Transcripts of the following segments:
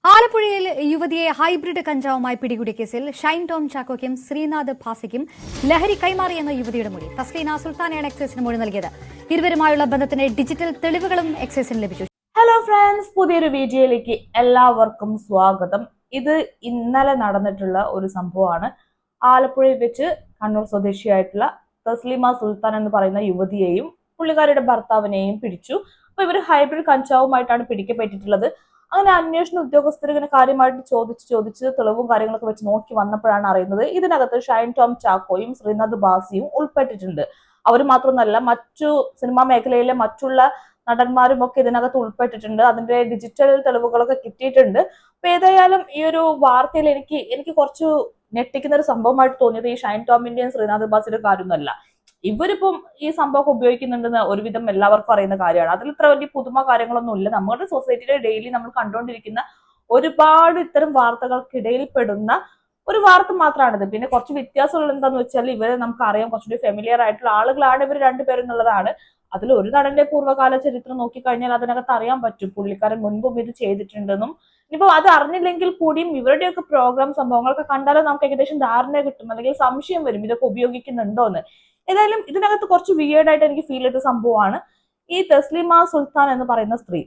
ആലപ്പുഴയിൽ യുവതിയെ ഹൈബ്രിഡ് കഞ്ചാവുമായി പിടികൂടിയ കേസിൽ ഷൈൻ ടോം ചാക്കോയ്ക്കും ശ്രീനാഥ് ഭാസിക്കും ലഹരി കൈമാറിയെന്ന യുവതിയുടെ മൊഴി. തസ്ലീന സുൽത്താനയാണ് എക്സൈസിന് മൊഴി നൽകിയത്. ഇരുവരുമായുള്ള ബന്ധത്തിന് ഡിജിറ്റൽ തെളിവുകളും എക്സൈസിന് ലഭിച്ചു. ഹലോ ഫ്രണ്ട്സ്, പുതിയൊരു വീഡിയോയിലേക്ക് എല്ലാവർക്കും സ്വാഗതം. ഇത് ഇന്നലെ നടന്നിട്ടുള്ള ഒരു സംഭവമാണ്. ആലപ്പുഴയിൽ വെച്ച് കണ്ണൂർ സ്വദേശിയായിട്ടുള്ള തസ്ലീമ സുൽത്താൻ എന്ന് പറയുന്ന യുവതിയെയും പുള്ളിക്കാരിയുടെ ഭർത്താവിനെയും പിടിച്ചു. അപ്പൊ ഇവർ ഹൈബ്രിഡ് കഞ്ചാവുമായിട്ടാണ് പിടിക്കപ്പെട്ടിട്ടുള്ളത്. അങ്ങനെ അന്വേഷണ ഉദ്യോഗസ്ഥർ ഇങ്ങനെ കാര്യമായിട്ട് ചോദിച്ച് തെളിവും കാര്യങ്ങളൊക്കെ വെച്ച് നോക്കി വന്നപ്പോഴാണ് അറിയുന്നത് ഇതിനകത്ത് ഷൈൻ ടോം ചാക്കോയും ശ്രീനാഥ് ഭാസിയും ഉൾപ്പെട്ടിട്ടുണ്ട്. അവർ മാത്രമല്ല, മറ്റു സിനിമാ മേഖലയിലെ മറ്റുള്ള നടന്മാരും ഒക്കെ ഇതിനകത്ത് ഉൾപ്പെട്ടിട്ടുണ്ട്. അതിന്റെ ഡിജിറ്റൽ തെളിവുകളൊക്കെ കിട്ടിയിട്ടുണ്ട്. അപ്പൊ ഏതായാലും ഈ ഒരു വാർത്തയിൽ എനിക്ക് കുറച്ച് ഞെട്ടിക്കുന്ന ഒരു സംഭവമായിട്ട് തോന്നിയത് ഈ ഷൈൻ ടോമിന്റെയും ശ്രീനാഥ് ഭാസിയുടെ കാര്യമൊന്നുമല്ല. ഇവരിപ്പം ഈ സംഭവം ഉപയോഗിക്കുന്നുണ്ടെന്ന് ഒരുവിധം എല്ലാവർക്കും അറിയുന്ന കാര്യമാണ്. അതിൽ ഇത്ര വലിയ പുതുമ കാര്യങ്ങളൊന്നും ഇല്ല. നമ്മുടെ സൊസൈറ്റിയിലെ ഡെയിലി നമ്മൾ കണ്ടുകൊണ്ടിരിക്കുന്ന ഒരുപാട് ഇത്തരം വാർത്തകൾക്കിടയിൽ പെടുന്ന ഒരു വാർത്ത മാത്രമാണിത്. പിന്നെ കുറച്ച് വ്യത്യാസമുള്ള എന്താന്ന് വെച്ചാൽ ഇവരെ നമുക്ക് അറിയാം, കുറച്ചുകൂടി ഫെമിലിയർ ആയിട്ടുള്ള ആളുകളാണ് ഇവർ രണ്ടുപേരും എന്നുള്ളതാണ്. അതിൽ ഒരു നടന്റെ പൂർവ്വകാല ചരിത്രം നോക്കിക്കഴിഞ്ഞാൽ അതിനകത്ത് അറിയാൻ പറ്റും പുള്ളിക്കാരൻ മുൻപും ഇത് ചെയ്തിട്ടുണ്ടെന്നും. ഇനിയിപ്പോ അത് അറിഞ്ഞില്ലെങ്കിൽ കൂടിയും ഇവരുടെയൊക്കെ പ്രോഗ്രാം സംഭവങ്ങളൊക്കെ കണ്ടാലും നമുക്ക് ഏകദേശം ധാരണ കിട്ടും, അല്ലെങ്കിൽ സംശയം വരും ഇതൊക്കെ ഉപയോഗിക്കുന്നുണ്ടോ എന്ന്. ഏതായാലും ഇതിനകത്ത് കുറച്ച് വിയേർഡായിട്ട് എനിക്ക് ഫീൽ ചെയ്ത സംഭവമാണ് ഈ തസ്ലീമ സുൽത്താൻ എന്ന് പറയുന്ന സ്ത്രീ.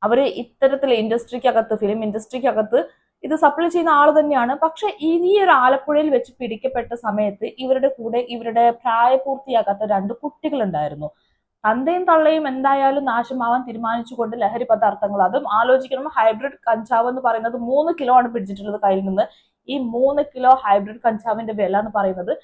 അവര് ഇത്തരത്തിൽ ഇൻഡസ്ട്രിക്കകത്ത്, ഫിലിം ഇൻഡസ്ട്രിക്കകത്ത് ഇത് സപ്ലൈ ചെയ്യുന്ന ആള് തന്നെയാണ്. പക്ഷെ ഈ ഒരു ആലപ്പുഴയിൽ വെച്ച് പിടിക്കപ്പെട്ട സമയത്ത് ഇവരുടെ കൂടെ ഇവരുടെ പ്രായപൂർത്തിയാകാത്ത 2 കുട്ടികളുണ്ടായിരുന്നു. തന്തയും തള്ളയും എന്തായാലും നാശമാവാൻ തീരുമാനിച്ചുകൊണ്ട് ലഹരി പദാർത്ഥങ്ങൾ, അതും ആലോചിക്കണം, ഹൈബ്രിഡ് കഞ്ചാവ് എന്ന് പറയുന്നത് 3 കിലോ ആണ് പിടിച്ചിട്ടുള്ളത് കയ്യിൽ നിന്ന്. ഈ 3 കിലോ ഹൈബ്രിഡ് കഞ്ചാവിന്റെ വില എന്ന് പറയുന്നത്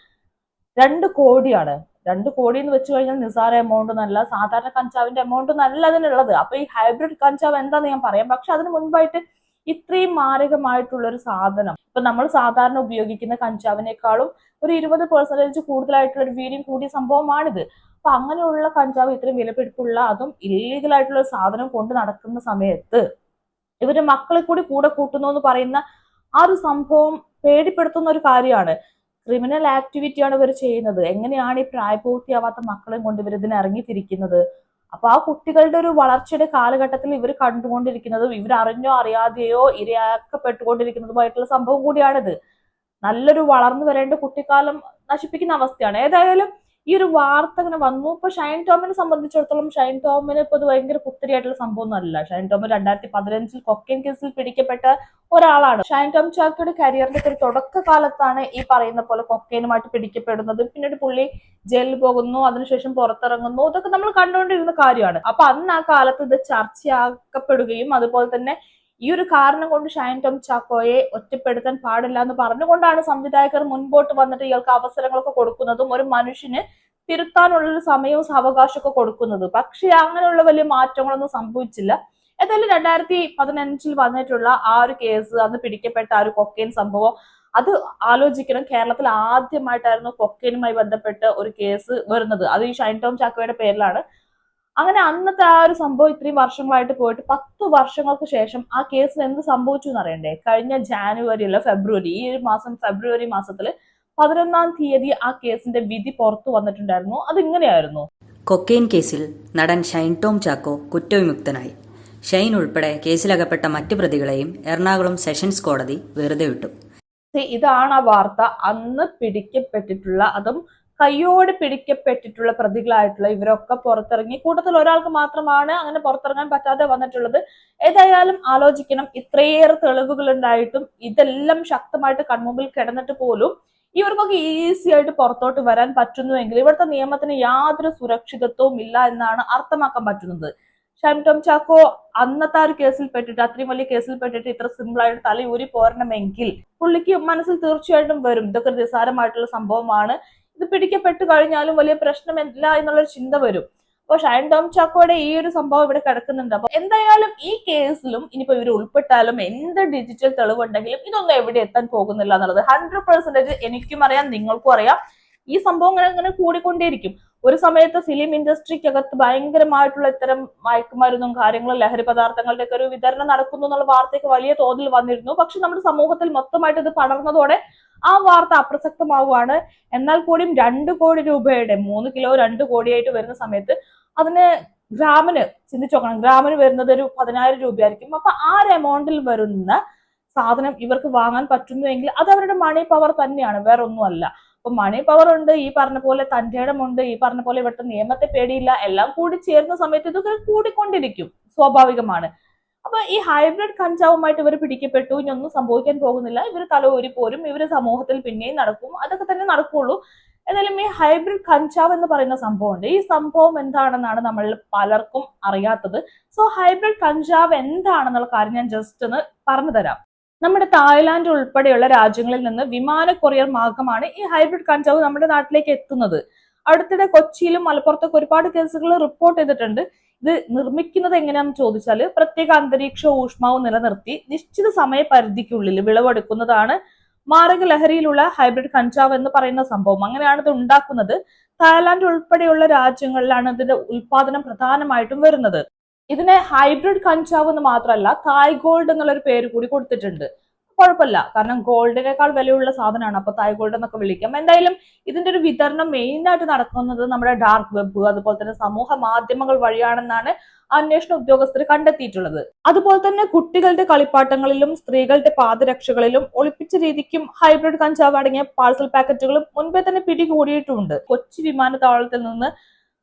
2 കോടിയാണ്. 2 കോടി എന്ന് വെച്ച് കഴിഞ്ഞാൽ നിസാര എമൗണ്ട് ഒന്നല്ല, സാധാരണ കഞ്ചാവിന്റെ എമൗണ്ട് ഒന്നല്ല അതിനുള്ളത്. അപ്പൊ ഈ ഹൈബ്രിഡ് കഞ്ചാവ് എന്താന്ന് ഞാൻ പറയാം. പക്ഷെ അതിന് മുൻപായിട്ട് ഇത്രയും മാരകമായിട്ടുള്ള ഒരു സാധനം, ഇപ്പൊ നമ്മൾ സാധാരണ ഉപയോഗിക്കുന്ന കഞ്ചാവിനേക്കാളും ഒരു 20% കൂടുതലായിട്ടുള്ള ഒരു വീര്യം കൂടിയ സംഭവമാണിത്. അപ്പൊ അങ്ങനെയുള്ള കഞ്ചാവ് ഇത്രയും വിലപിടിപ്പുള്ള, അതും ഇല്ലീഗൽ ആയിട്ടുള്ള ഒരു സാധനം കൊണ്ട് നടക്കുന്ന സമയത്ത് ഇവരുടെ മക്കളെ കൂടി കൂടെ കൂട്ടുന്നു എന്ന് പറയുന്ന ആ ഒരു സംഭവം പേടിപ്പെടുത്തുന്ന ഒരു കാര്യമാണ്. ക്രിമിനൽ ആക്ടിവിറ്റിയാണ് ഇവർ ചെയ്യുന്നത്. എങ്ങനെയാണ് ഈ പ്രായപൂർത്തിയാവാത്ത മക്കളെയും കൊണ്ട് ഇവർ ഇതിന് ഇറങ്ങിത്തിരിക്കുന്നത്? അപ്പൊ ആ കുട്ടികളുടെ ഒരു വളർച്ചയുടെ കാലഘട്ടത്തിൽ ഇവർ കണ്ടുകൊണ്ടിരിക്കുന്നതും ഇവർ അറിഞ്ഞോ അറിയാതെയോ ഇരയാക്കപ്പെട്ടുകൊണ്ടിരിക്കുന്നതുമായിട്ടുള്ള സംഭവം കൂടിയാണിത്. നല്ലൊരു വളർന്നു വരേണ്ട കുട്ടിക്കാലം നശിപ്പിക്കുന്ന അവസ്ഥയാണ്. ഏതായാലും ഈ ഒരു വാർത്ത ഇങ്ങനെ വന്നു. ഇപ്പൊ ഷൈൻ ടോമിനെ സംബന്ധിച്ചിടത്തോളം ഷൈൻ ടോമിന് ഇപ്പൊ ഇത് ഭയങ്കര പുത്തിരിയായിട്ടുള്ള സംഭവം അല്ല. ഷൈൻ ടോം 2015 കൊക്കൈൻ കേസിൽ പിടിക്കപ്പെട്ട ഒരാളാണ്. ഷൈൻ ടോം ചാക്കോയുടെ കരിയറിന്റെ ഒരു തുടക്കകാലത്താണ് ഈ പറയുന്ന പോലെ കൊക്കൈനുമായിട്ട് പിടിക്കപ്പെടുന്നത്. പിന്നീട് പുള്ളി ജയിലിൽ പോകുന്നു, അതിനുശേഷം പുറത്തിറങ്ങുന്നു. ഇതൊക്കെ നമ്മൾ കണ്ടുകൊണ്ടിരുന്ന കാര്യമാണ്. അപ്പൊ അന്ന് ആ കാലത്ത് ഇത് ചർച്ചയാക്കപ്പെടുകയും അതുപോലെ തന്നെ ഈ ഒരു കാരണം കൊണ്ട് ഷൈൻ ടോം ചാക്കോയെ ഒറ്റപ്പെടുത്താൻ പാടില്ല എന്ന് പറഞ്ഞുകൊണ്ടാണ് സംവിധായകർ മുൻപോട്ട് വന്നിട്ട് ഇയാൾക്ക് അവസരങ്ങളൊക്കെ കൊടുക്കുന്നതും ഒരു മനുഷ്യന് തിരുത്താനുള്ളൊരു സമയവും അവകാശമൊക്കെ കൊടുക്കുന്നത്. പക്ഷെ അങ്ങനെയുള്ള വലിയ മാറ്റങ്ങളൊന്നും സംഭവിച്ചില്ല. ഏതായാലും 2015 വന്നിട്ടുള്ള ആ ഒരു കേസ്, അന്ന് പിടിക്കപ്പെട്ട ആ ഒരു കൊക്കൈൻ സംഭവം, അത് ആലോചിക്കണം. കേരളത്തിൽ ആദ്യമായിട്ടായിരുന്നു കൊക്കൈനുമായി ബന്ധപ്പെട്ട് ഒരു കേസ് വരുന്നത്. അത് ഈ ഷൈൻ ടോം ചാക്കോയുടെ പേരിലാണ്. അങ്ങനെ അന്നത്തെ ആ ഒരു സംഭവം ഇത്രയും വർഷങ്ങളായിട്ട് പോയിട്ട് 10 വർഷങ്ങൾക്ക് ശേഷം ആ കേസിൽ എന്ത് സംഭവിച്ചു എന്ന് അറിയണ്ടേ? കഴിഞ്ഞ ഫെബ്രുവരി, ഈ ഒരു മാസം ഫെബ്രുവരി മാസത്തില് 11-ാം തീയതി ആ കേസിന്റെ വിധി പുറത്തു വന്നിട്ടുണ്ടായിരുന്നു. അതിങ്ങനെയായിരുന്നു: കൊക്കെയിൻ കേസിൽ നടൻ ഷൈൻ ടോം ചാക്കോ കുറ്റവിമുക്തനായി. ഷൈൻ ഉൾപ്പെടെ കേസിലകപ്പെട്ട മറ്റു പ്രതികളെയും എറണാകുളം സെഷൻസ് കോടതി വെറുതെ വിട്ടു. ഇതാണ് ആ വാർത്ത. അന്ന് പിടിക്കപ്പെട്ടിട്ടുള്ള, അതും കയ്യോടെ പിടിക്കപ്പെട്ടിട്ടുള്ള പ്രതികളായിട്ടുള്ള ഇവരൊക്കെ പുറത്തിറങ്ങി. കൂട്ടത്തിൽ ഒരാൾക്ക് മാത്രമാണ് അങ്ങനെ പുറത്തിറങ്ങാൻ പറ്റാതെ വന്നിട്ടുള്ളത്. ഏതായാലും ആലോചിക്കണം, ഇത്രയേറെ തെളിവുകൾ ഉണ്ടായിട്ടും ഇതെല്ലാം ശക്തമായിട്ട് കൺമുമ്പിൽ കിടന്നിട്ട് പോലും ഇവർക്കൊക്കെ ഈസി ആയിട്ട് പുറത്തോട്ട് വരാൻ പറ്റുന്നുവെങ്കിൽ ഇവിടുത്തെ നിയമത്തിന് യാതൊരു സുരക്ഷിതത്വവും ഇല്ല എന്നാണ് അർത്ഥമാക്കാൻ പറ്റുന്നത്. ഷൈൻ ടോം ചാക്കോ അന്നത്തെ ആ ഒരു കേസിൽ പെട്ടിട്ട്, അത്രയും വലിയ കേസിൽ പെട്ടിട്ട് ഇത്ര സിമ്പിൾ ആയിട്ട് തലയൂരി പോരണമെങ്കിൽ പുള്ളിക്ക് മനസ്സിൽ തീർച്ചയായിട്ടും വരും ഇതൊക്കെ നിസ്സാരമായിട്ടുള്ള സംഭവമാണ്, ഇത് പിടിക്കപ്പെട്ട് കഴിഞ്ഞാലും വലിയ പ്രശ്നമില്ല എന്നുള്ളൊരു ചിന്ത വരും. അപ്പൊ ഷൈൻ ടോം ചാക്കോയുടെ ഈ ഒരു സംഭവം ഇവിടെ കിടക്കുന്നുണ്ട്. അപ്പൊ എന്തായാലും ഈ കേസിലും ഇനിയിപ്പോ ഇവർ ഉൾപ്പെട്ടാലും എന്ത് ഡിജിറ്റൽ തെളിവുണ്ടെങ്കിലും ഇതൊന്നും എവിടെ എത്താൻ പോകുന്നില്ല എന്നുള്ളത് 100% എനിക്കും അറിയാം, നിങ്ങൾക്കും അറിയാം. ഈ സംഭവം ഇങ്ങനെ കൂടിക്കൊണ്ടേയിരിക്കും. ഒരു സമയത്ത് ഫിലിം ഇൻഡസ്ട്രിക്കകത്ത് ഭയങ്കരമായിട്ടുള്ള ഇത്തരം മയക്കുമരുന്നും കാര്യങ്ങളും ലഹരി പദാർത്ഥങ്ങളുടെ ഒക്കെ ഒരു വിതരണം നടക്കുന്നു എന്നുള്ള വാർത്തയൊക്കെ വലിയ തോതിൽ വന്നിരുന്നു. പക്ഷെ നമ്മുടെ സമൂഹത്തിൽ മൊത്തമായിട്ട് ഇത് പടർന്നതോടെ ആ വാർത്ത അപ്രസക്തമാവുകയാണ്. എന്നാൽ കൂടിയും 2 കോടി രൂപയുടെ 3 കിലോ 2 കോടിയായിട്ട് വരുന്ന സമയത്ത് അതിന് ഗ്രാമിന് ചിന്തിച്ചു നോക്കണം, ഗ്രാമിന് വരുന്നത് ഒരു 10,000 രൂപയായിരിക്കും. അപ്പൊ ആ ഒരു എമൗണ്ടിൽ വരുന്ന സാധനം ഇവർക്ക് വാങ്ങാൻ പറ്റുന്നുവെങ്കിൽ അത് അവരുടെ മണി പവർ തന്നെയാണ്, വേറെ ഒന്നുമല്ല. അപ്പൊ മണി പവർ ഉണ്ട്, ഈ പറഞ്ഞ പോലെ തന്റെ ഇടമുണ്ട്, ഈ പറഞ്ഞ പോലെ ഇവിടുത്തെ നിയമത്തെ പേടിയില്ല, എല്ലാം കൂടി ചേരുന്ന സമയത്ത് ഇതൊക്കെ കൂടിക്കൊണ്ടിരിക്കും, സ്വാഭാവികമാണ്. അപ്പൊ ഈ ഹൈബ്രിഡ് കഞ്ചാവുമായിട്ട് ഇവർ പിടിക്കപ്പെട്ടു, ഇനി ഒന്നും സംഭവിക്കാൻ പോകുന്നില്ല, ഇവർ തല ഊരി പോരും, ഇവര് സമൂഹത്തിൽ പിന്നെയും നടക്കും, അതൊക്കെ തന്നെ നടക്കുള്ളൂ. ഏതായാലും ഈ ഹൈബ്രിഡ് കഞ്ചാവ് എന്ന് പറയുന്ന സംഭവമുണ്ട്. ഈ സംഭവം എന്താണെന്നാണ് നമ്മൾ പലർക്കും അറിയാത്തത്. സോ ഹൈബ്രിഡ് കഞ്ചാവ് എന്താണെന്നുള്ള കാര്യം ഞാൻ ജസ്റ്റ് ഒന്ന് പറഞ്ഞു തരാം. നമ്മുടെ തായ്ലാന്റ് ഉൾപ്പെടെയുള്ള രാജ്യങ്ങളിൽ നിന്ന് വിമാന കൊറിയർ മാർഗമാണ് ഈ ഹൈബ്രിഡ് കഞ്ചാവ് നമ്മുടെ നാട്ടിലേക്ക് എത്തുന്നത്. അടുത്തിടെ കൊച്ചിയിലും മലപ്പുറത്തൊക്കെ ഒരുപാട് കേസുകൾ റിപ്പോർട്ട് ചെയ്തിട്ടുണ്ട്. ഇത് നിർമ്മിക്കുന്നത് എങ്ങനെയാണെന്ന് ചോദിച്ചാൽ പ്രത്യേക അന്തരീക്ഷ ഊഷ്മാവ് നിലനിർത്തി നിശ്ചിത സമയപരിധിക്കുള്ളിൽ വിളവെടുക്കുന്നതാണ് മാരക ലഹരിയിലുള്ള ഹൈബ്രിഡ് കഞ്ചാവ് എന്ന് പറയുന്ന സംഭവം. അങ്ങനെയാണ് ഇത് ഉണ്ടാക്കുന്നത്. തായ്ലാന്റ് ഉൾപ്പെടെയുള്ള രാജ്യങ്ങളിലാണ് ഇതിന്റെ ഉൽപാദനം പ്രധാനമായിട്ടും വരുന്നത്. ഇതിനെ ഹൈബ്രിഡ് കഞ്ചാവ് എന്ന് മാത്രമല്ല തായ് ഗോൾഡ് എന്നുള്ളൊരു പേര് കൂടി കൊടുത്തിട്ടുണ്ട്. കുഴപ്പമില്ല, കാരണം ഗോൾഡിനേക്കാൾ വിലയുള്ള സാധനമാണ്, അപ്പൊ തായ് ഗോൾഡ് എന്നൊക്കെ വിളിക്കാം. എന്തായാലും ഇതിന്റെ ഒരു വിതരണം മെയിൻ ആയിട്ട് നടക്കുന്നത് നമ്മുടെ ഡാർക്ക് വെബ്, അതുപോലെ തന്നെ സമൂഹ മാധ്യമങ്ങൾ വഴിയാണെന്നാണ് അന്വേഷണ ഉദ്യോഗസ്ഥർ കണ്ടെത്തിയിട്ടുള്ളത്. അതുപോലെ തന്നെ കുട്ടികളുടെ കളിപ്പാട്ടങ്ങളിലും സ്ത്രീകളുടെ പാദരക്ഷകളിലും ഒളിപ്പിച്ച രീതിക്കും ഹൈബ്രിഡ് കഞ്ചാവ് അടങ്ങിയ പാഴ്സൽ പാക്കറ്റുകളും മുൻപേ തന്നെ പിടികൂടിയിട്ടുണ്ട്. കൊച്ചി വിമാനത്താവളത്തിൽ നിന്ന്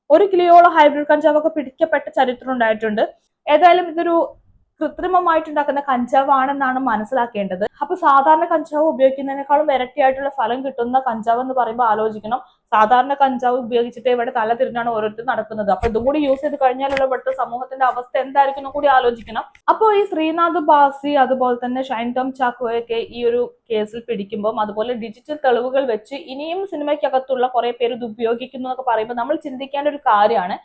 1 കിലോയോളം ഹൈബ്രിഡ് കഞ്ചാവൊക്കെ പിടിക്കപ്പെട്ട ചരിത്രം ഉണ്ടായിട്ടുണ്ട്. ഏതായാലും ഇതൊരു കൃത്രിമമായിട്ടുണ്ടാക്കുന്ന കഞ്ചാവ് ആണെന്നാണ് മനസ്സിലാക്കേണ്ടത്. അപ്പൊ സാധാരണ കഞ്ചാവ് ഉപയോഗിക്കുന്നതിനേക്കാളും ഇരട്ടിയായിട്ടുള്ള ഫലം കിട്ടുന്ന കഞ്ചാവ് എന്ന് പറയുമ്പോൾ ആലോചിക്കണം, സാധാരണ കഞ്ചാവ് ഉപയോഗിച്ചിട്ട് ഇവിടെ തല തിരിഞ്ഞാണ് ഓരോരുത്തർ നടക്കുന്നത്. അപ്പൊ ഇതും കൂടി യൂസ് ചെയ്ത് കഴിഞ്ഞാലുള്ള ഇവിടുത്തെ സമൂഹത്തിന്റെ അവസ്ഥ എന്തായിരിക്കും കൂടി ആലോചിക്കണം. അപ്പോൾ ഈ ശ്രീനാഥ് ബാസി അതുപോലെ തന്നെ ഷൈൻ ടോം ചാക്കോയൊക്കെ ഈ ഒരു കേസിൽ പിടിക്കുമ്പോൾ, അതുപോലെ ഡിജിറ്റൽ തെളിവുകൾ വെച്ച് ഇനിയും സിനിമയ്ക്കകത്തുള്ള കുറെ പേര് ഇത് ഉപയോഗിക്കുന്നു എന്നൊക്കെ പറയുമ്പോൾ നമ്മൾ ചിന്തിക്കേണ്ട ഒരു കാര്യമാണ്,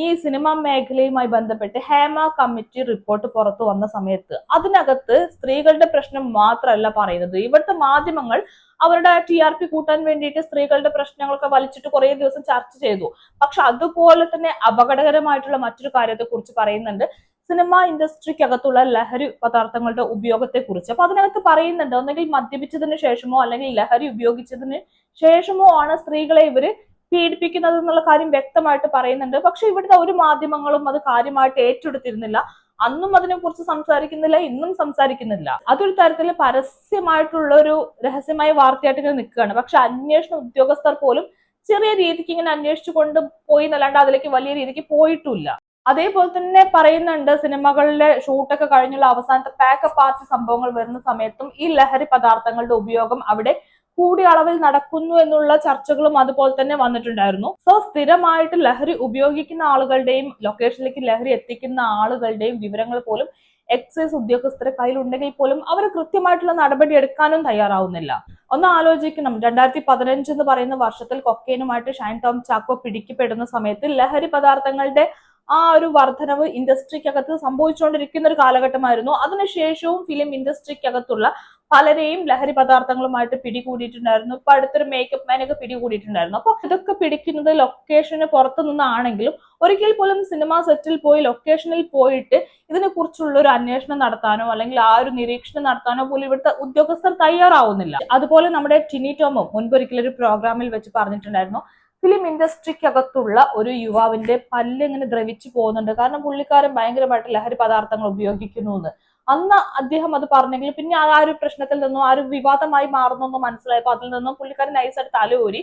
ഈ സിനിമാ മേഖലയുമായി ബന്ധപ്പെട്ട് ഹേമ കമ്മിറ്റി റിപ്പോർട്ട് പുറത്തു വന്ന സമയത്ത് അതിനകത്ത് സ്ത്രീകളുടെ പ്രശ്നം മാത്രമല്ല പറയുന്നത്. ഇവിടുത്തെ മാധ്യമങ്ങൾ അവരുടെ TRP കൂട്ടാൻ വേണ്ടിയിട്ട് സ്ത്രീകളുടെ പ്രശ്നങ്ങളൊക്കെ വലിച്ചിട്ട് കുറെ ദിവസം ചർച്ച ചെയ്തു. പക്ഷെ അതുപോലെ തന്നെ അപകടകരമായിട്ടുള്ള മറ്റൊരു കാര്യത്തെ കുറിച്ച് പറയുന്നുണ്ട്, സിനിമ ഇൻഡസ്ട്രിക്കകത്തുള്ള ലഹരി പദാർത്ഥങ്ങളുടെ ഉപയോഗത്തെ കുറിച്ച്. അപ്പൊ അതിനകത്ത് പറയുന്നുണ്ട്, ഒന്നെങ്കിൽ മദ്യപിച്ചതിന് ശേഷമോ അല്ലെങ്കിൽ ലഹരി ഉപയോഗിച്ചതിന് ശേഷമോ ആണ് സ്ത്രീകളെ ഇവര് പീഡിപ്പിക്കുന്നത് എന്നുള്ള കാര്യം വ്യക്തമായിട്ട് പറയുന്നുണ്ട്. പക്ഷെ ഇവിടുത്തെ ഒരു മാധ്യമങ്ങളും അത് കാര്യമായിട്ട് ഏറ്റെടുത്തിരുന്നില്ല. അന്നും അതിനെക്കുറിച്ച് സംസാരിക്കുന്നില്ല, ഇന്നും സംസാരിക്കുന്നില്ല. അതൊരു തരത്തിൽ പരസ്യമായിട്ടുള്ള ഒരു രഹസ്യമായ വാർത്തയായിട്ട് ഇങ്ങനെ നിൽക്കുകയാണ്. പക്ഷെ അന്വേഷണ ഉദ്യോഗസ്ഥർ പോലും ചെറിയ രീതിക്ക് ഇങ്ങനെ അന്വേഷിച്ചു കൊണ്ട് പോയി എന്നല്ലാണ്ട് അതിലേക്ക് വലിയ രീതിക്ക് പോയിട്ടുമില്ല. അതേപോലെ തന്നെ പറയുന്നുണ്ട്, സിനിമകളിലെ ഷൂട്ടൊക്കെ കഴിഞ്ഞുള്ള അവസാനത്തെ പാക്കപ്പ് ആർട്ട് സംഭവങ്ങൾ വരുന്ന സമയത്തും ഈ ലഹരി പദാർത്ഥങ്ങളുടെ ഉപയോഗം അവിടെ കൂടിയ അളവിൽ നടക്കുന്നു എന്നുള്ള ചർച്ചകളും അതുപോലെ തന്നെ വന്നിട്ടുണ്ടായിരുന്നു. സോ സ്ഥിരമായിട്ട് ലഹരി ഉപയോഗിക്കുന്ന ആളുകളുടെയും ലൊക്കേഷനിലേക്ക് ലഹരി എത്തിക്കുന്ന ആളുകളുടെയും വിവരങ്ങൾ പോലും എക്സൈസ് ഉദ്യോഗസ്ഥരുടെ കയ്യിലുണ്ടെങ്കിൽ പോലും അവർ കൃത്യമായിട്ടുള്ള നടപടി എടുക്കാനും തയ്യാറാവുന്നില്ല. ഒന്ന് ആലോചിക്കണം, 2015 എന്ന് പറയുന്ന വർഷത്തിൽ കൊക്കൈനുമായിട്ട് ഷൈൻ ടോം ചാക്കോ പിടിക്കപ്പെടുന്ന സമയത്ത് ലഹരി പദാർത്ഥങ്ങളുടെ ആ ഒരു വർധനവ് ഇൻഡസ്ട്രിക്കകത്ത് സംഭവിച്ചുകൊണ്ടിരിക്കുന്ന ഒരു കാലഘട്ടമായിരുന്നു. അതിനുശേഷവും ഫിലിം ഇൻഡസ്ട്രിക്കകത്തുള്ള പലരെയും ലഹരി പദാർത്ഥങ്ങളുമായിട്ട് പിടികൂടിയിട്ടുണ്ടായിരുന്നു. ഇപ്പൊ അടുത്തൊരു മേക്കപ്പ് മാനൊക്കെ പിടികൂടിയിട്ടുണ്ടായിരുന്നു. അപ്പൊ ഇതൊക്കെ പിടിക്കുന്നത് ലൊക്കേഷന് പുറത്തു നിന്നാണെങ്കിലും ഒരിക്കൽ പോലും സിനിമാ സെറ്റിൽ പോയി ലൊക്കേഷനിൽ പോയിട്ട് ഇതിനെ കുറിച്ചുള്ള ഒരു അന്വേഷണം നടത്താനോ അല്ലെങ്കിൽ ആ ഒരു നിരീക്ഷണം നടത്താനോ പോലും ഇവിടുത്തെ ഉദ്യോഗസ്ഥർ തയ്യാറാവുന്നില്ല. അതുപോലെ നമ്മുടെ ടിനി ടോമും മുൻപൊരിക്കലൊരു പ്രോഗ്രാമിൽ വെച്ച് പറഞ്ഞിട്ടുണ്ടായിരുന്നു, ഫിലിം ഇൻഡസ്ട്രിക്കകത്തുള്ള ഒരു യുവാവിന്റെ പല്ല് ഇങ്ങനെ ദ്രവിച്ചു പോകുന്നുണ്ട്, കാരണം പുള്ളിക്കാരൻ ഭയങ്കരമായിട്ട് ലഹരി പദാർത്ഥങ്ങൾ ഉപയോഗിക്കുന്നു എന്ന്. അന്ന് അദ്ദേഹം അത് പറഞ്ഞെങ്കിൽ പിന്നെ ആ ഒരു പ്രശ്നത്തിൽ നിന്നും ആ ഒരു വിവാദമായി മാറുന്നു മനസ്സിലായപ്പോൾ അതിൽ നിന്നും പുള്ളിക്കാരൻ നൈസായിട്ട് തലയൂരി.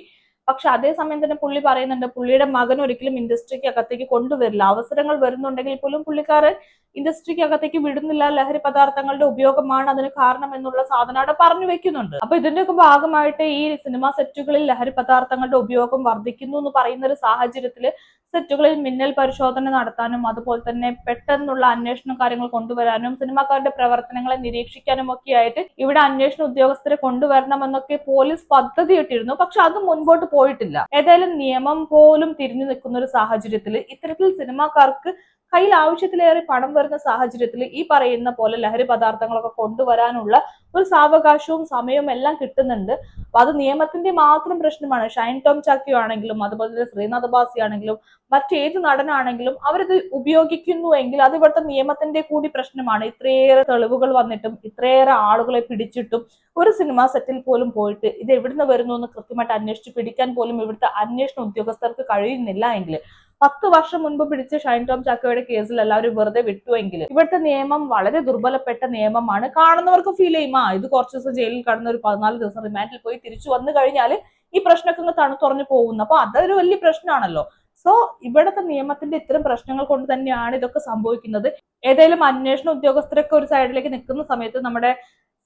പക്ഷെ അതേസമയം തന്നെ പുള്ളി പറയുന്നുണ്ട്, പുള്ളിയുടെ മകൻ ഒരിക്കലും ഇൻഡസ്ട്രിക്ക് അകത്തേക്ക് കൊണ്ടുവരില്ല, അവസരങ്ങൾ വരുന്നുണ്ടെങ്കിൽ പോലും പുള്ളിക്കാരൻ ഇൻഡസ്ട്രിക്ക് അകത്തേക്ക് വിടുന്നില്ല, ലഹരി പദാർത്ഥങ്ങളുടെ ഉപയോഗമാണ് അതിന് കാരണം എന്നുള്ള സാധനം അവിടെ പറഞ്ഞു വെക്കുന്നുണ്ട്. അപ്പൊ ഇതിന്റെയൊക്കെ ഭാഗമായിട്ട് ഈ സിനിമാ സെറ്റുകളിൽ ലഹരി പദാർത്ഥങ്ങളുടെ ഉപയോഗം വർദ്ധിക്കുന്നു എന്ന് പറയുന്ന ഒരു സാഹചര്യത്തിൽ സെറ്റുകളിൽ മിന്നൽ പരിശോധന നടത്താനും അതുപോലെ തന്നെ പെട്ടെന്നുള്ള അന്വേഷണ കാര്യങ്ങൾ കൊണ്ടുവരാനും സിനിമാക്കാരുടെ പ്രവർത്തനങ്ങളെ നിരീക്ഷിക്കാനും ഒക്കെ ആയിട്ട് ഇവിടെ അന്വേഷണ ഉദ്യോഗസ്ഥരെ കൊണ്ടുവരണമെന്നൊക്കെ പോലീസ് പദ്ധതി ഇട്ടിരുന്നു. പക്ഷെ അത് മുൻപോട്ട് പോയിട്ടില്ല. ഏതായാലും നിയമം പോലും തിരിഞ്ഞു നിൽക്കുന്ന ഒരു സാഹചര്യത്തിൽ ഇത്തരത്തിൽ സിനിമാക്കാർക്ക് കയ്യിൽ ആവശ്യത്തിലേറെ പണം വരുന്ന സാഹചര്യത്തിൽ ഈ പറയുന്ന പോലെ ലഹരി പദാർത്ഥങ്ങളൊക്കെ കൊണ്ടുവരാനുള്ള ഒരു സാവകാശവും സമയവും എല്ലാം കിട്ടുന്നുണ്ട്. അപ്പൊ അത് നിയമത്തിന്റെ മാത്രം പ്രശ്നമാണ്. ഷൈൻ ടോം ചാക്കോ ആണെങ്കിലും അതുപോലെ തന്നെ ശ്രീനാഥ് ബാസി ആണെങ്കിലും മറ്റേത് നടനാണെങ്കിലും അവരിത് ഉപയോഗിക്കുന്നുവെങ്കിൽ അത് ഇവിടുത്തെ നിയമത്തിന്റെ കൂടി പ്രശ്നമാണ്. ഇത്രയേറെ തെളിവുകൾ വന്നിട്ടും ഇത്രയേറെ ആളുകളെ പിടിച്ചിട്ടും ഒരു സിനിമാ സെറ്റിൽ പോലും പോയിട്ട് ഇത് എവിടുന്ന് വരുന്നു എന്ന് കൃത്യമായിട്ട് അന്വേഷിച്ച് പിടിക്കാൻ പോലും ഇവിടുത്തെ അന്വേഷണ ഉദ്യോഗസ്ഥർക്ക് കഴിയുന്നില്ല എങ്കിൽ 10 വർഷം മുൻപ് പിടിച്ച ഷൈൻ ടോം ചാക്കോയുടെ കേസിൽ എല്ലാവരും വെറുതെ വിട്ടുവെങ്കിൽ ഇവിടുത്തെ നിയമം വളരെ ദുർബലപ്പെട്ട നിയമമാണ്. കാണുന്നവർക്ക് ഫീൽ ചെയ്യും ഇത് കുറച്ച് ദിവസം ജയിലിൽ കടന്ന ഒരു 14 ദിവസം റിമാൻഡിൽ പോയി തിരിച്ചു വന്നു കഴിഞ്ഞാൽ ഈ പ്രശ്നമൊക്കെ അങ്ങ് തുറന്നു പോകുന്നു. അപ്പൊ അതൊരു വലിയ പ്രശ്നമാണല്ലോ. സോ ഇവിടുത്തെ നിയമത്തിന്റെ ഇത്തരം പ്രശ്നങ്ങൾ കൊണ്ട് തന്നെയാണ് ഇതൊക്കെ സംഭവിക്കുന്നത്. ഏതെങ്കിലും അന്വേഷണ ഉദ്യോഗസ്ഥരൊക്കെ ഒരു സൈഡിലേക്ക് നിൽക്കുന്ന സമയത്ത് നമ്മുടെ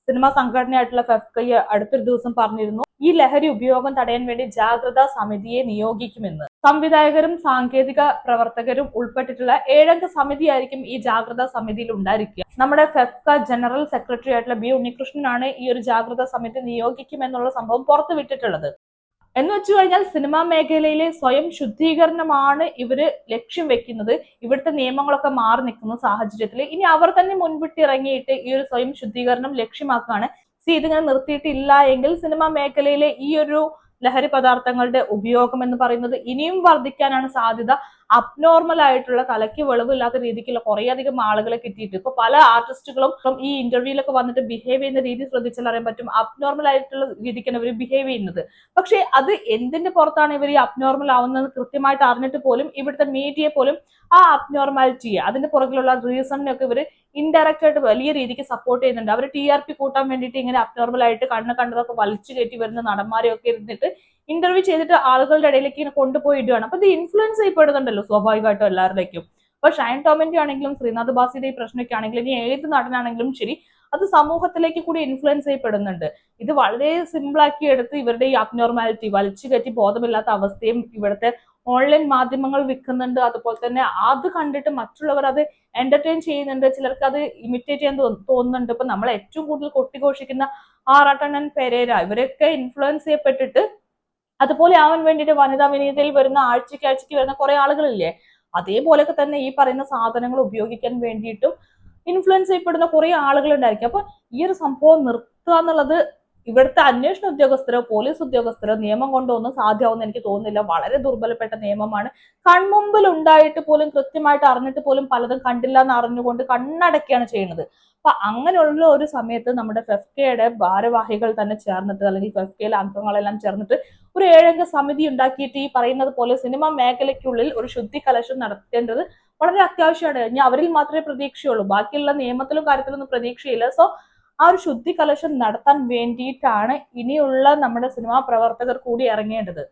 സിനിമാ സംഘടനയായിട്ടുള്ള ഫെഫ്ക അടുത്തൊരു ദിവസം പറഞ്ഞിരുന്നു ഈ ലഹരി ഉപയോഗം തടയാൻ വേണ്ടി ജാഗ്രതാ സമിതിയെ നിയോഗിക്കുമെന്ന്. സംവിധായകരും സാങ്കേതിക പ്രവർത്തകരും ഉൾപ്പെട്ടിട്ടുള്ള 7 അംഗ സമിതിയായിരിക്കും ഈ ജാഗ്രതാ സമിതിയിൽ ഉണ്ടായിരിക്കുക. നമ്മുടെ ഫെഫ്ക ജനറൽ സെക്രട്ടറി ആയിട്ടുള്ള ബി ഉണ്ണികൃഷ്ണനാണ് ഈ ഒരു ജാഗ്രതാ സമിതി നിയോഗിക്കുമെന്നുള്ള സംഭവം പുറത്തുവിട്ടിട്ടുള്ളത്. എന്ന് വെച്ചു കഴിഞ്ഞാൽ സിനിമാ മേഖലയിലെ സ്വയം ശുദ്ധീകരണമാണ് ഇവര് ലക്ഷ്യം വെക്കുന്നത്. ഇവിടുത്തെ നിയമങ്ങളൊക്കെ മാറി നിൽക്കുന്ന സാഹചര്യത്തിൽ ഇനി അവർ തന്നെ മുൻപിട്ട് ഇറങ്ങിയിട്ട് ഈ ഒരു സ്വയം ശുദ്ധീകരണം ലക്ഷ്യമാക്കുകയാണ്. ഇതിങ്ങനെ നിർത്തിയിട്ടില്ല എങ്കിൽ സിനിമാ മേഖലയിലെ ഈ ഒരു ലഹരി പദാർത്ഥങ്ങളുടെ ഉപയോഗം എന്ന് പറയുന്നത് ഇനിയും വർദ്ധിക്കാനാണ് സാധ്യത. അബ്നോർമൽ ആയിട്ടുള്ള തലയ്ക്ക് വെളിവില്ലാത്ത രീതിക്കുള്ള കുറേയധികം ആളുകളെ കിട്ടിയിട്ട് ഇപ്പൊ പല ആർട്ടിസ്റ്റുകളും ഈ ഇന്റർവ്യൂലൊക്കെ വന്നിട്ട് ബിഹേവ് ചെയ്യുന്ന രീതി ശ്രദ്ധിച്ചാൽ അറിയാൻ പറ്റും അബ്നോർമൽ ആയിട്ടുള്ള രീതിക്കാണ് ഇവർ ബിഹേവ് ചെയ്യുന്നത്. പക്ഷെ അത് എന്തിന്റെ പുറത്താണ് ഇവർ ഈ അബ്നോർമൽ ആവുന്നത് കൃത്യമായിട്ട് അറിഞ്ഞിട്ട് പോലും ഇവിടുത്തെ മീഡിയ പോലും ആ അബ്നോർമാലിറ്റിയെ അതിന്റെ പുറകിലുള്ള റീസണിനൊക്കെ ഇവർ ഇൻഡയറക്റ്റ് ആയിട്ട് വലിയ രീതിക്ക് സപ്പോർട്ട് ചെയ്യുന്നുണ്ട്. അവർ TRP കൂട്ടാൻ വേണ്ടിയിട്ട് ഇങ്ങനെ അബ്നോർമൽ ആയിട്ട് കണ്ടതൊക്കെ വലിച്ചു കയറ്റി വരുന്ന നടന്മാരെയൊക്കെ ഇരുന്നിട്ട് ഇന്റർവ്യൂ ചെയ്തിട്ട് ആളുകളുടെ ഇടയിലേക്ക് ഇങ്ങനെ കൊണ്ടുപോയി ഇടുകയാണ്. അപ്പൊ ഇത് ഇൻഫ്ലുവൻസ് ചെയ്യപ്പെടുന്നുണ്ടല്ലോ സ്വാഭാവികമായിട്ടും എല്ലാവരുടെയും. അപ്പൊ ഷൈൻ ടോമിന്റെ ആണെങ്കിലും ശ്രീനാഥ് ബാസിയുടെ ഈ പ്രശ്നമൊക്കെ ആണെങ്കിലും ഇനി ഏത് നടനാണെങ്കിലും ശരി അത് സമൂഹത്തിലേക്ക് കൂടി ഇൻഫ്ലുവൻസ് ചെയ്യപ്പെടുന്നുണ്ട്. ഇത് വളരെ സിമ്പിൾ ആക്കി എടുത്ത് ഇവരുടെ ഈ അബ്നോർമാലിറ്റി വലിച്ചു കയറ്റി ബോധമില്ലാത്ത അവസ്ഥയും ഇവിടുത്തെ ഓൺലൈൻ മാധ്യമങ്ങൾ വിൽക്കുന്നുണ്ട്. അതുപോലെ തന്നെ അത് കണ്ടിട്ട് മറ്റുള്ളവർ അത് എന്റർടൈൻ ചെയ്യുന്നുണ്ട്. ചിലർക്ക് അത് ഇമിറ്റേറ്റ് ചെയ്യാൻ തോന്നുന്നുണ്ട്. ഇപ്പൊ നമ്മൾ ഏറ്റവും കൂടുതൽ കൊട്ടിഘോഷിക്കുന്ന ആറാട്ടണ്ണൻ പെരേര ഇവരൊക്കെ ഇൻഫ്ലുവൻസ് ചെയ്യപ്പെട്ടിട്ട് അതുപോലെ ആവാൻ വേണ്ടിയിട്ട് വനിതാ വിനീതയിൽ വരുന്ന ആഴ്ചയ്ക്ക് വരുന്ന കുറെ ആളുകളില്ലേ അതേപോലെയൊക്കെ തന്നെ ഈ പറയുന്ന സാധനങ്ങൾ ഉപയോഗിക്കാൻ വേണ്ടിയിട്ടും ഇൻഫ്ലുവൻസ് ചെയ്യപ്പെടുന്ന കുറെ ആളുകൾ ഉണ്ടായിരിക്കും. അപ്പൊ ഈ ഒരു സംഭവം നിർത്തുക എന്നുള്ളത് ഇവിടുത്തെ അന്വേഷണ ഉദ്യോഗസ്ഥരോ പോലീസ് ഉദ്യോഗസ്ഥരോ നിയമം കൊണ്ടൊന്നും സാധ്യമാവുമെന്ന് എനിക്ക് തോന്നുന്നില്ല. വളരെ ദുർബലപ്പെട്ട നിയമമാണ്. കൺമുമ്പിൽ ഉണ്ടായിട്ട് പോലും കൃത്യമായിട്ട് അറിഞ്ഞിട്ട് പോലും പലതും കണ്ടില്ല എന്ന് അറിഞ്ഞുകൊണ്ട് കണ്ണടക്കുകയാണ് ചെയ്യുന്നത്. അപ്പൊ അങ്ങനെയുള്ള ഒരു സമയത്ത് നമ്മുടെ ഫെഫ്കയുടെ ഭാരവാഹികൾ തന്നെ ചേർന്നിട്ട് അല്ലെങ്കിൽ ഫെഫ്കയിലെ അംഗങ്ങളെല്ലാം ചേർന്നിട്ട് ഒരു 7 അംഗ സമിതി ഉണ്ടാക്കിയിട്ട് ഈ പറയുന്നത് പോലെ സിനിമാ മേഖലയ്ക്കുള്ളിൽ ഒരു ശുദ്ധി കലശം നടത്തേണ്ടത് വളരെ അത്യാവശ്യമാണ്. ഇനി അവരിൽ മാത്രമേ പ്രതീക്ഷയുള്ളൂ. ബാക്കിയുള്ള നിയമത്തിലും കാര്യത്തിലൊന്നും പ്രതീക്ഷയില്ല. സോ ആ ഒരു ശുദ്ധി കലശം നടത്താൻ വേണ്ടിയിട്ടാണ് ഇനിയുള്ള നമ്മുടെ സിനിമാ പ്രവർത്തകർ കൂടി ഇറങ്ങേണ്ടത്.